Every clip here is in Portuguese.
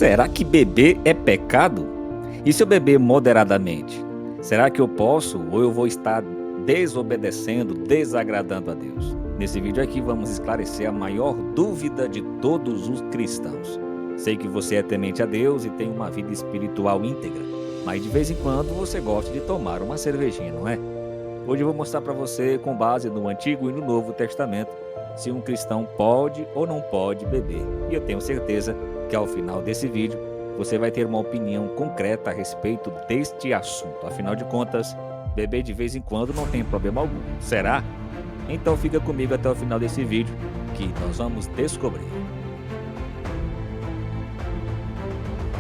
Será que beber é pecado? E se eu beber moderadamente? Será que eu posso ou eu vou estar desobedecendo, desagradando a Deus? Nesse vídeo aqui vamos esclarecer a maior dúvida de todos os cristãos. Sei que você é temente a Deus e tem uma vida espiritual íntegra, mas de vez em quando você gosta de tomar uma cervejinha, não é? Hoje eu vou mostrar para você, com base no Antigo e no Novo Testamento, se um cristão pode ou não pode beber. E eu tenho certeza que ao final desse vídeo você vai ter uma opinião concreta a respeito deste assunto. Afinal de contas, beber de vez em quando não tem problema algum. Será? Então fica comigo até o final desse vídeo que nós vamos descobrir.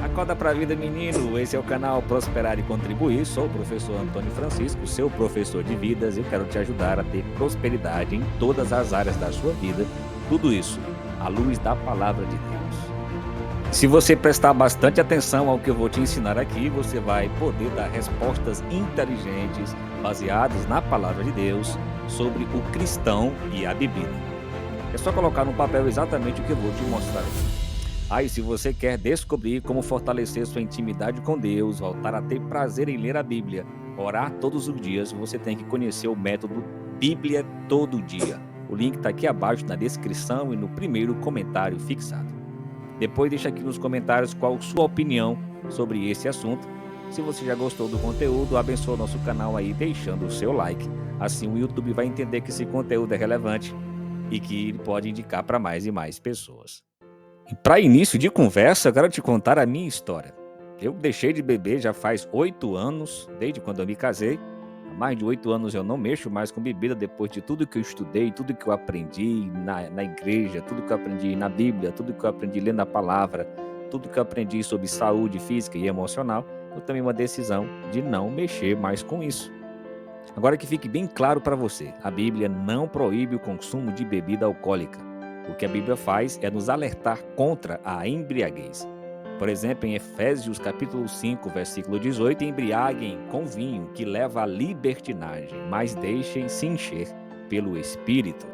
Acorda pra vida, menino! Esse é o canal Prosperar e Contribuir. Sou o professor Antônio Francisco, seu professor de vidas, e eu quero te ajudar a ter prosperidade em todas as áreas da sua vida. Tudo isso à luz da palavra de Deus. Se você prestar bastante atenção ao que eu vou te ensinar aqui, você vai poder dar respostas inteligentes, baseadas na palavra de Deus, sobre o cristão e a bebida. É só colocar no papel exatamente o que eu vou te mostrar aqui. E se você quer descobrir como fortalecer sua intimidade com Deus, voltar a ter prazer em ler a Bíblia, orar todos os dias, você tem que conhecer o método Bíblia Todo Dia. O link está aqui abaixo na descrição e no primeiro comentário fixado. Depois deixa aqui nos comentários qual a sua opinião sobre esse assunto. Se você já gostou do conteúdo, abençoa o nosso canal aí deixando o seu like. Assim o YouTube vai entender que esse conteúdo é relevante e que ele pode indicar para mais e mais pessoas. E para início de conversa, eu quero te contar a minha história. Eu deixei de beber já faz 8 anos, desde quando eu me casei. Há mais de 8 anos eu não mexo mais com bebida, depois de tudo que eu estudei, tudo que eu aprendi na igreja, tudo que eu aprendi na Bíblia, tudo que eu aprendi lendo a palavra, tudo que eu aprendi sobre saúde física e emocional, eu tomei uma decisão de não mexer mais com isso. Agora que fique bem claro para você, a Bíblia não proíbe o consumo de bebida alcoólica. O que a Bíblia faz é nos alertar contra a embriaguez. Por exemplo, em Efésios capítulo 5, versículo 18, embriaguem com vinho que leva à libertinagem, mas deixem-se encher pelo Espírito.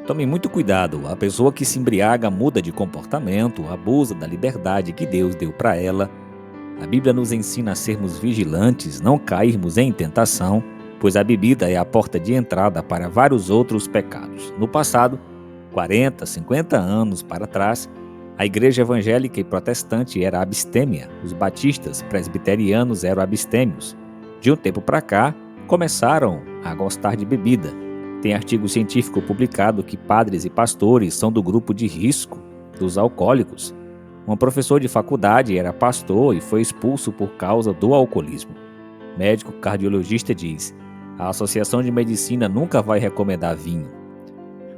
Tome muito cuidado, a pessoa que se embriaga muda de comportamento, abusa da liberdade que Deus deu para ela. A Bíblia nos ensina a sermos vigilantes, não cairmos em tentação, pois a bebida é a porta de entrada para vários outros pecados. No passado, 40, 50 anos para trás, a igreja evangélica e protestante era abstêmia, os batistas presbiterianos eram abstêmios. De um tempo para cá, começaram a gostar de bebida. Tem artigo científico publicado que padres e pastores são do grupo de risco dos alcoólicos. Um professor de faculdade era pastor e foi expulso por causa do alcoolismo. Médico cardiologista diz: a Associação de Medicina nunca vai recomendar vinho,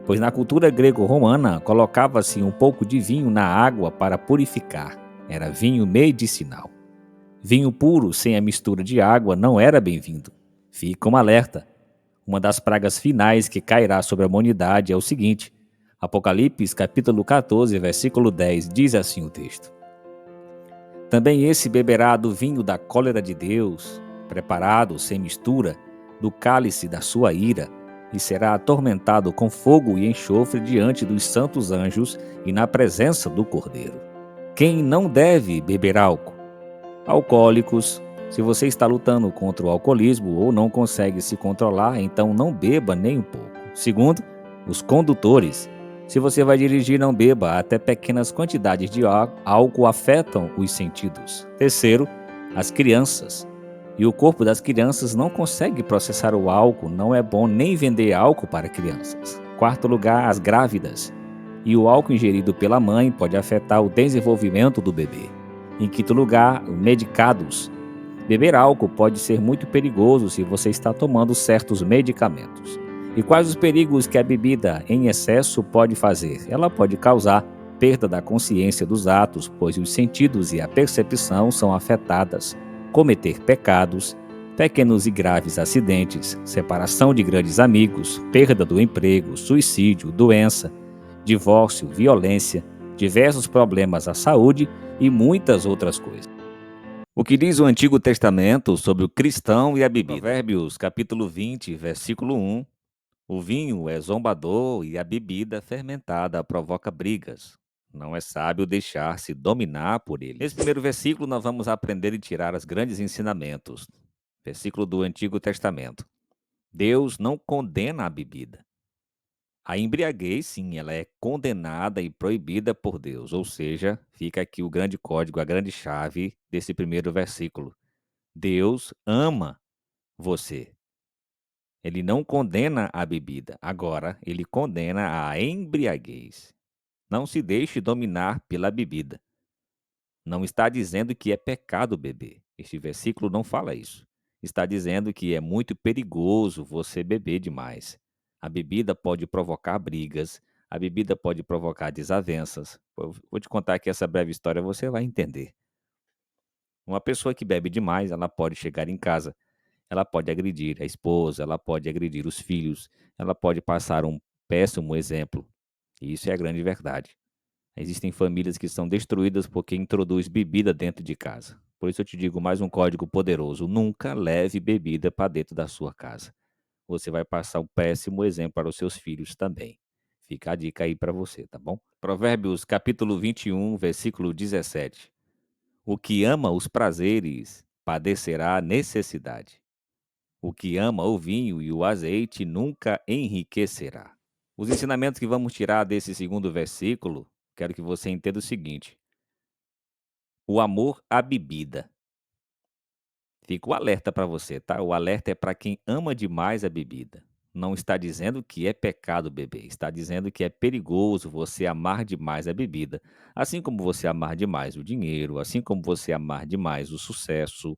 pois na cultura grego-romana colocava-se um pouco de vinho na água para purificar. Era vinho medicinal. Vinho puro sem a mistura de água não era bem-vindo. Fica um alerta. Uma das pragas finais que cairá sobre a humanidade é o seguinte: Apocalipse capítulo 14, versículo 10, diz assim o texto: também esse beberá do vinho da cólera de Deus, preparado sem mistura, do cálice da sua ira, e será atormentado com fogo e enxofre diante dos santos anjos e na presença do Cordeiro. Quem não deve beber álcool? Alcoólicos. Se você está lutando contra o alcoolismo ou não consegue se controlar, então não beba nem um pouco. Segundo, os condutores. Se você vai dirigir, não beba, até pequenas quantidades de álcool afetam os sentidos. Terceiro, as crianças. E o corpo das crianças não consegue processar o álcool, não é bom nem vender álcool para crianças. Quarto lugar, as grávidas. E o álcool ingerido pela mãe pode afetar o desenvolvimento do bebê. Em quinto lugar, medicados. Beber álcool pode ser muito perigoso se você está tomando certos medicamentos. E quais os perigos que a bebida em excesso pode fazer? Ela pode causar perda da consciência dos atos, pois os sentidos e a percepção são afetadas, cometer pecados, pequenos e graves acidentes, separação de grandes amigos, perda do emprego, suicídio, doença, divórcio, violência, diversos problemas à saúde e muitas outras coisas. O que diz o Antigo Testamento sobre o cristão e a bebida? Provérbios capítulo 20, versículo 1. O vinho é zombador e a bebida fermentada provoca brigas. Não é sábio deixar-se dominar por ele. Nesse primeiro versículo, nós vamos aprender e tirar os grandes ensinamentos. Versículo do Antigo Testamento. Deus não condena a bebida. A embriaguez, sim, ela é condenada e proibida por Deus. Ou seja, fica aqui o grande código, a grande chave desse primeiro versículo. Deus ama você. Ele não condena a bebida. Agora, ele condena a embriaguez. Não se deixe dominar pela bebida. Não está dizendo que é pecado beber. Este versículo não fala isso. Está dizendo que é muito perigoso você beber demais. A bebida pode provocar brigas, a bebida pode provocar desavenças. Vou te contar aqui essa breve história, você vai entender. Uma pessoa que bebe demais, ela pode chegar em casa, ela pode agredir a esposa, ela pode agredir os filhos, ela pode passar um péssimo exemplo. E isso é a grande verdade. Existem famílias que são destruídas porque introduz bebida dentro de casa. Por isso eu te digo mais um código poderoso: nunca leve bebida para dentro da sua casa. Você vai passar um péssimo exemplo para os seus filhos também. Fica a dica aí para você, tá bom? Provérbios capítulo 21, versículo 17. O que ama os prazeres padecerá necessidade. O que ama o vinho e o azeite nunca enriquecerá. Os ensinamentos que vamos tirar desse segundo versículo, quero que você entenda o seguinte: o amor à bebida. Fica o alerta para você, tá? O alerta é para quem ama demais a bebida. Não está dizendo que é pecado beber, está dizendo que é perigoso você amar demais a bebida, assim como você amar demais o dinheiro, assim como você amar demais o sucesso,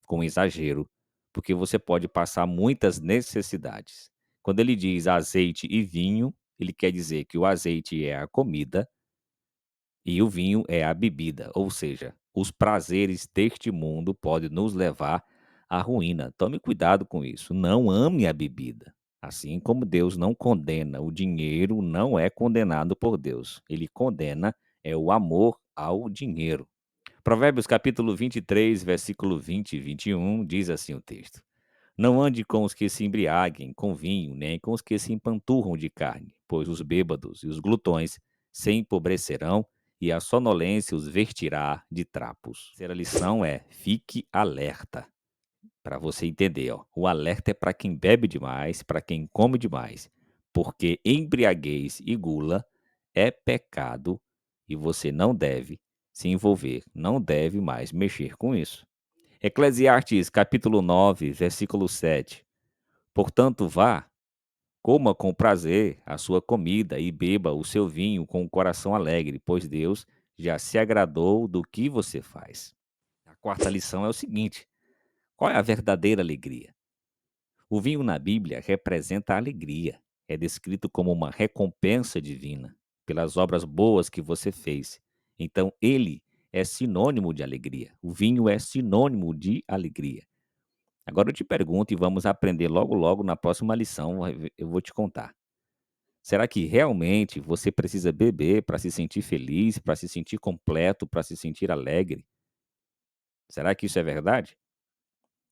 com exagero, porque você pode passar muitas necessidades. Quando ele diz azeite e vinho, ele quer dizer que o azeite é a comida e o vinho é a bebida, ou seja, os prazeres deste mundo podem nos levar à ruína. Tome cuidado com isso. Não ame a bebida. Assim como Deus não condena, o dinheiro não é condenado por Deus. Ele condena é o amor ao dinheiro. Provérbios capítulo 23, versículo 20 e 21, diz assim o texto: Não ande com os que se embriaguem com vinho, nem com os que se empanturram de carne, pois os bêbados e os glutões se empobrecerão, e a sonolência os vestirá de trapos. A terceira lição é: fique alerta. Para você entender, ó, o alerta é para quem bebe demais, para quem come demais, porque embriaguez e gula é pecado e você não deve se envolver, não deve mais mexer com isso. Eclesiastes capítulo 9, versículo 7. Portanto, vá, coma com prazer a sua comida e beba o seu vinho com o coração alegre, pois Deus já se agradou do que você faz. A quarta lição é o seguinte: qual é a verdadeira alegria? O vinho na Bíblia representa a alegria. É descrito como uma recompensa divina pelas obras boas que você fez. Então, ele é sinônimo de alegria. O vinho é sinônimo de alegria. Agora eu te pergunto e vamos aprender logo logo na próxima lição, eu vou te contar. Será que realmente você precisa beber para se sentir feliz, para se sentir completo, para se sentir alegre? Será que isso é verdade?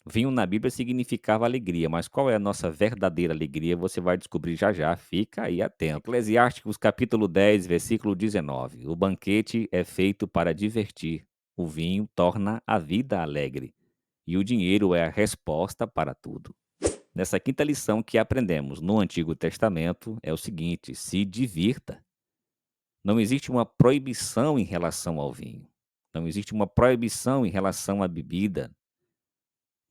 Vinho na Bíblia significava alegria, mas qual é a nossa verdadeira alegria? Você vai descobrir já já, fica aí atento. Eclesiásticos capítulo 10, versículo 19. O banquete é feito para divertir, o vinho torna a vida alegre, e o dinheiro é a resposta para tudo. Nessa quinta lição que aprendemos no Antigo Testamento é o seguinte: se divirta. Não existe uma proibição em relação ao vinho. Não existe uma proibição em relação à bebida.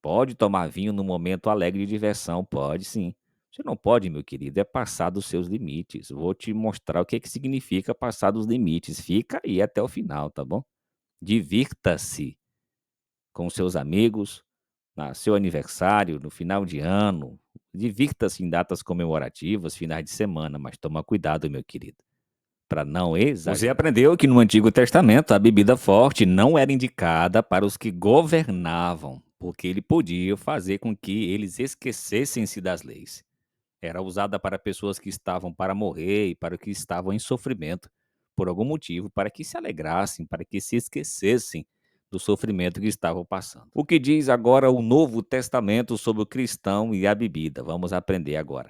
Pode tomar vinho no momento alegre de diversão, pode sim. Você não pode, meu querido, é passar dos seus limites. Vou te mostrar o que, que significa passar dos limites. Fica aí até o final, tá bom? Divirta-se com seus amigos, no seu aniversário, no final de ano. Divirta-se em datas comemorativas, finais de semana, mas toma cuidado, meu querido, para não exagerar. Você aprendeu que no Antigo Testamento a bebida forte não era indicada para os que governavam, porque ele podia fazer com que eles esquecessem-se das leis. Era usada para pessoas que estavam para morrer e para que estavam em sofrimento, por algum motivo, para que se alegrassem, para que se esquecessem do sofrimento que estavam passando. O que diz agora o Novo Testamento sobre o cristão e a bebida? Vamos aprender agora.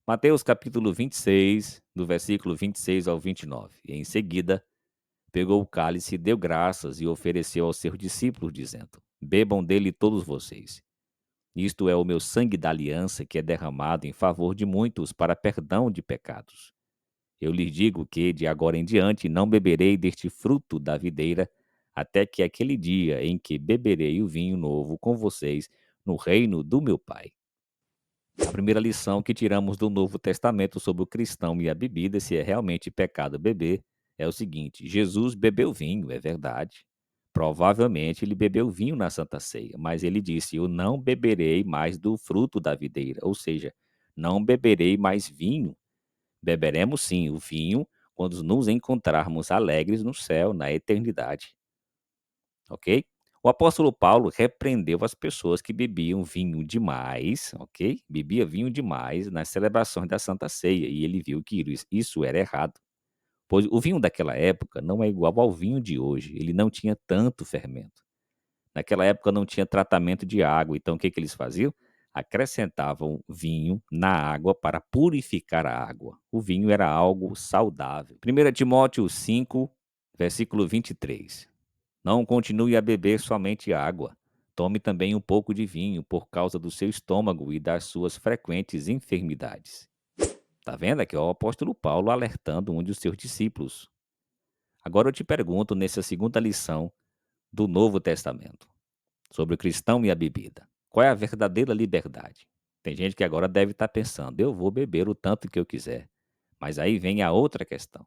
Mateus capítulo 26, do versículo 26 ao 29. E em seguida, pegou o cálice, deu graças e ofereceu aos seus discípulos, dizendo: Bebam dele todos vocês. Isto é o meu sangue da aliança que é derramado em favor de muitos para perdão de pecados. Eu lhes digo que, de agora em diante, não beberei deste fruto da videira, até que aquele dia em que beberei o vinho novo com vocês no reino do meu Pai. A primeira lição que tiramos do Novo Testamento sobre o cristão e a bebida, se é realmente pecado beber, é o seguinte: Jesus bebeu vinho, é verdade. Provavelmente ele bebeu vinho na Santa Ceia, mas ele disse: Eu não beberei mais do fruto da videira, ou seja, não beberei mais vinho. Beberemos sim o vinho quando nos encontrarmos alegres no céu, na eternidade, ok? O apóstolo Paulo repreendeu as pessoas que bebiam vinho demais, ok? Bebia vinho demais nas celebrações da Santa Ceia, e ele viu que isso era errado, pois o vinho daquela época não é igual ao vinho de hoje, ele não tinha tanto fermento. Naquela época não tinha tratamento de água, então o que que eles faziam? Acrescentavam vinho na água para purificar a água. O vinho era algo saudável. 1 Timóteo 5, versículo 23. Não continue a beber somente água. Tome também um pouco de vinho por causa do seu estômago e das suas frequentes enfermidades. Tá vendo aqui, ó, o apóstolo Paulo alertando um dos seus discípulos. Agora eu te pergunto, nessa segunda lição do Novo Testamento, sobre o cristão e a bebida. Qual é a verdadeira liberdade? Tem gente que agora deve estar pensando, eu vou beber o tanto que eu quiser. Mas aí vem a outra questão.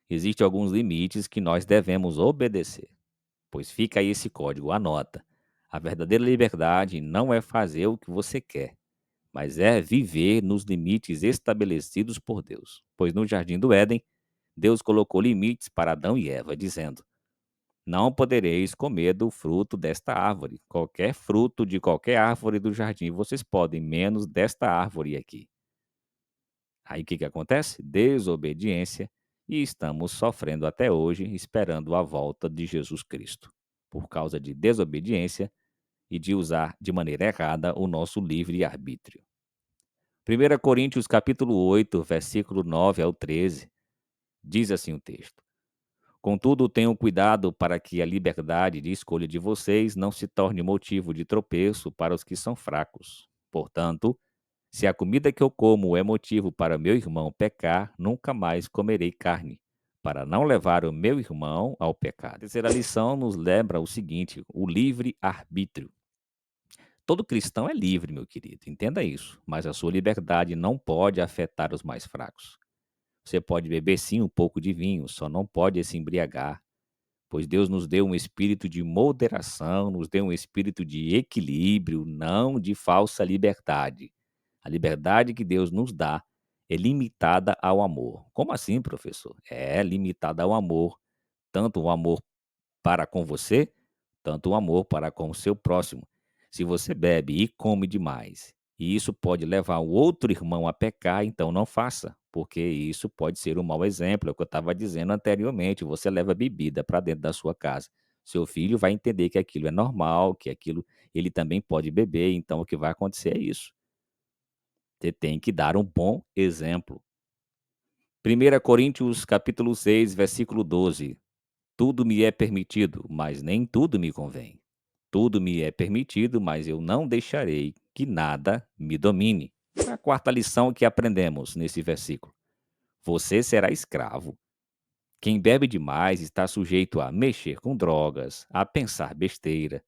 Existem alguns limites que nós devemos obedecer. Pois fica aí esse código, anota. A verdadeira liberdade não é fazer o que você quer, mas é viver nos limites estabelecidos por Deus. Pois no jardim do Éden, Deus colocou limites para Adão e Eva, dizendo: Não podereis comer do fruto desta árvore. Qualquer fruto de qualquer árvore do jardim vocês podem, menos desta árvore aqui. Aí o que acontece? Desobediência, e estamos sofrendo até hoje, esperando a volta de Jesus Cristo, por causa de desobediência e de usar de maneira errada o nosso livre-arbítrio. 1 Coríntios capítulo 8, versículo 9 ao 13, diz assim o texto: Contudo, tenham cuidado para que a liberdade de escolha de vocês não se torne motivo de tropeço para os que são fracos. Portanto, se a comida que eu como é motivo para meu irmão pecar, nunca mais comerei carne, para não levar o meu irmão ao pecado. A terceira lição nos lembra o seguinte: o livre-arbítrio. Todo cristão é livre, meu querido, entenda isso, mas a sua liberdade não pode afetar os mais fracos. Você pode beber sim um pouco de vinho, só não pode se embriagar, pois Deus nos deu um espírito de moderação, nos deu um espírito de equilíbrio, não de falsa liberdade. A liberdade que Deus nos dá é limitada ao amor. Como assim, professor? É limitada ao amor, tanto o amor para com você, tanto o amor para com o seu próximo. Se você bebe e come demais, e isso pode levar o outro irmão a pecar, então não faça, porque isso pode ser um mau exemplo, é o que eu estava dizendo anteriormente. Você leva bebida para dentro da sua casa. Seu filho vai entender que aquilo é normal, que aquilo ele também pode beber, então o que vai acontecer é isso. Você tem que dar um bom exemplo. 1 Coríntios capítulo 6, versículo 12. Tudo me é permitido, mas nem tudo me convém. Tudo me é permitido, mas eu não deixarei que nada me domine. A quarta lição que aprendemos nesse versículo: você será escravo. Quem bebe demais está sujeito a mexer com drogas, a pensar besteira.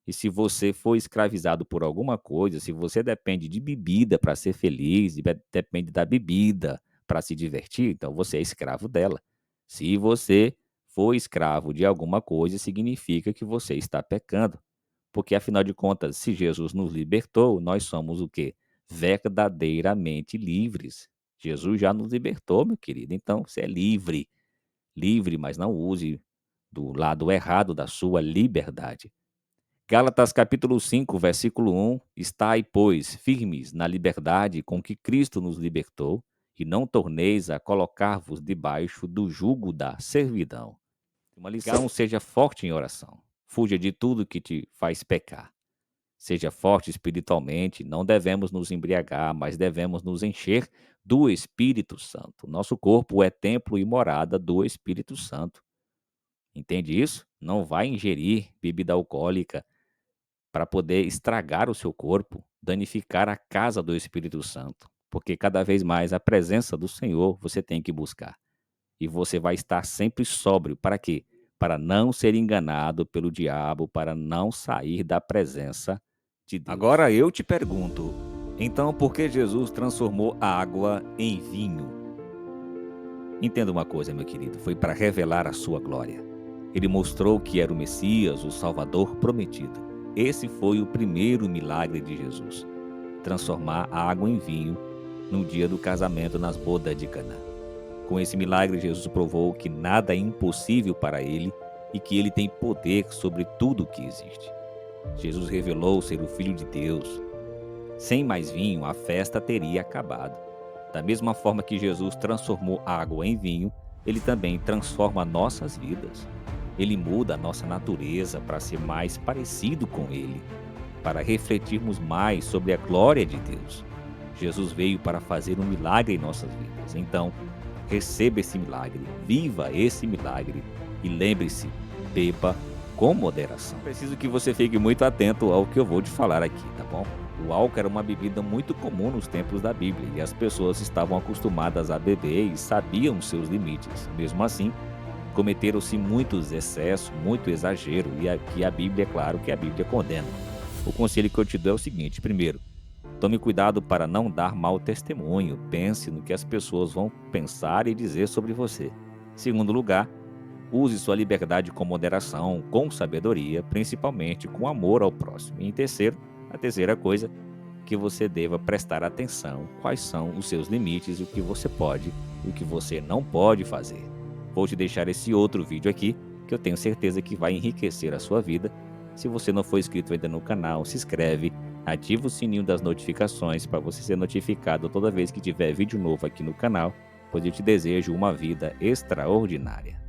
E se você for escravizado por alguma coisa, se você depende de bebida para ser feliz, depende da bebida para se divertir, então você é escravo dela. Se você for escravo de alguma coisa, significa que você está pecando. Porque afinal de contas, se Jesus nos libertou, nós somos o quê? Verdadeiramente livres. Jesus já nos libertou, meu querido. Então, você é livre. Livre, mas não use do lado errado da sua liberdade. Gálatas capítulo 5, versículo 1: Estai, pois, firmes na liberdade com que Cristo nos libertou, e não torneis a colocar-vos debaixo do jugo da servidão. Uma lição: seja forte em oração. Fuja de tudo que te faz pecar. Seja forte espiritualmente, não devemos nos embriagar, mas devemos nos encher do Espírito Santo. Nosso corpo é templo e morada do Espírito Santo. Entende isso? Não vai ingerir bebida alcoólica para poder estragar o seu corpo, danificar a casa do Espírito Santo, porque cada vez mais a presença do Senhor você tem que buscar. E você vai estar sempre sóbrio, para quê? Para não ser enganado pelo diabo, para não sair da presença de Deus. Agora eu te pergunto, então por que Jesus transformou a água em vinho? Entenda uma coisa, meu querido, foi para revelar a sua glória. Ele mostrou que era o Messias, o Salvador prometido. Esse foi o primeiro milagre de Jesus, transformar a água em vinho no dia do casamento nas bodas de Caná. Com esse milagre, Jesus provou que nada é impossível para ele e que ele tem poder sobre tudo o que existe. Jesus revelou ser o Filho de Deus. Sem mais vinho, a festa teria acabado. Da mesma forma que Jesus transformou a água em vinho, ele também transforma nossas vidas. Ele muda a nossa natureza para ser mais parecido com ele, para refletirmos mais sobre a glória de Deus. Jesus veio para fazer um milagre em nossas vidas. Então, receba esse milagre, viva esse milagre e lembre-se, beba com moderação. Preciso que você fique muito atento ao que eu vou te falar aqui, tá bom? O álcool era uma bebida muito comum nos tempos da Bíblia e as pessoas estavam acostumadas a beber e sabiam seus limites. Mesmo assim, cometeram-se muitos excessos, muito exagero e aqui a Bíblia, é claro que a Bíblia condena. O conselho que eu te dou é o seguinte: primeiro, tome cuidado para não dar mau testemunho, pense no que as pessoas vão pensar e dizer sobre você. Segundo lugar, use sua liberdade com moderação, com sabedoria, principalmente com amor ao próximo. E em terceiro, a terceira coisa, que você deva prestar atenção quais são os seus limites, o que você pode e o que você não pode fazer. Vou te deixar esse outro vídeo aqui, que eu tenho certeza que vai enriquecer a sua vida. Se você não for inscrito ainda no canal, se inscreve, ativa o sininho das notificações para você ser notificado toda vez que tiver vídeo novo aqui no canal, pois eu te desejo uma vida extraordinária.